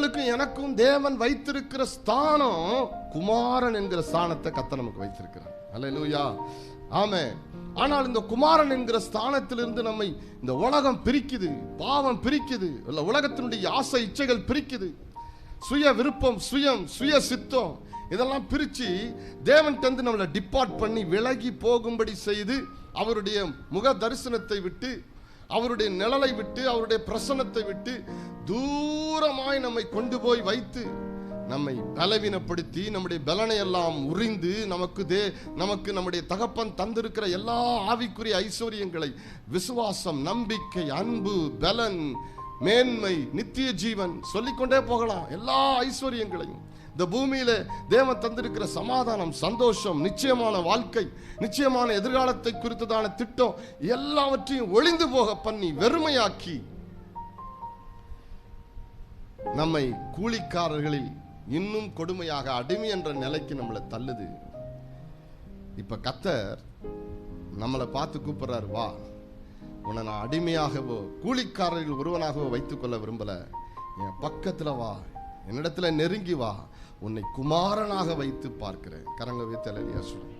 உங்களுக்கும் எனக்கும் தேவன் வைத்திருக்கிற ஸ்தானம் குமாரன் என்கிற ஸ்தானத்தை கர்த்தர் நமக்கு வைத்திருக்கிறார். அல்லேலூயா, ஆமென். ஆனால் இந்த குமாரன் என்கிற ஸ்தானத்திலிருந்து நம்மை இந்த உலகம் பிரிக்குது, பாவம் பிரிக்குது, இல்ல உலகத்தினுடைய ஆசை இச்சைகள் பிரிக்குது, சுய விருப்பம், சுய சித்தம் இதெல்லாம் பிரிச்சு தேவன் தந்து நம்மளை டிபார்ட் பண்ணி விலகி போகும்படி செய்து அவருடைய முக தரிசனத்தை விட்டு, அவருடைய நிழலை விட்டு, அவருடைய பிரசன்னத்தை விட்டு தூரமாய் நம்மை கொண்டு போய் வைத்து நம்மை பலவீனப்படுத்தி நம்முடைய பலனை எல்லாம் உறிந்து நமக்கு நம்முடைய தகப்பன் தந்திருக்கிற எல்லா ஆவிக்குரிய ஐஸ்வர்யங்களை, விசுவாசம், நம்பிக்கை, அன்பு, பலன், மேன்மை, நித்திய ஜீவன் சொல்லிக்கொண்டே போகலாம். எல்லா ஐஸ்வர்யங்களையும் இந்த பூமியில தேவன் தந்திருக்கிற சமாதானம், சந்தோஷம், நிச்சயமான வாழ்க்கை, நிச்சயமான எதிர்காலத்தை குறித்ததான திட்டம் எல்லாவற்றையும் ஒளிந்து போக பண்ணி வெறுமையாக்கி நம்மை கூலிக்காரர்களில் இன்னும் கொடுமையாக அடிமை என்ற நிலைக்கு நம்மளை தள்ளுது. இப்ப கர்த்தர் நம்மளை பார்த்து கூப்பிடுறாரு, வா, உன்னை நான் அடிமையாகவோ கூலிக்காரர்கள் ஒருவனாகவோ வைத்துக் கொள்ள விரும்பல, என் பக்கத்துல வா, என்னிடத்துல நெருங்கி வா, உன்னை குமாரனாக வைத்து பார்க்கிறேன். கரங்களை வைத்து அல்லேலூயா சொல்லுங்க.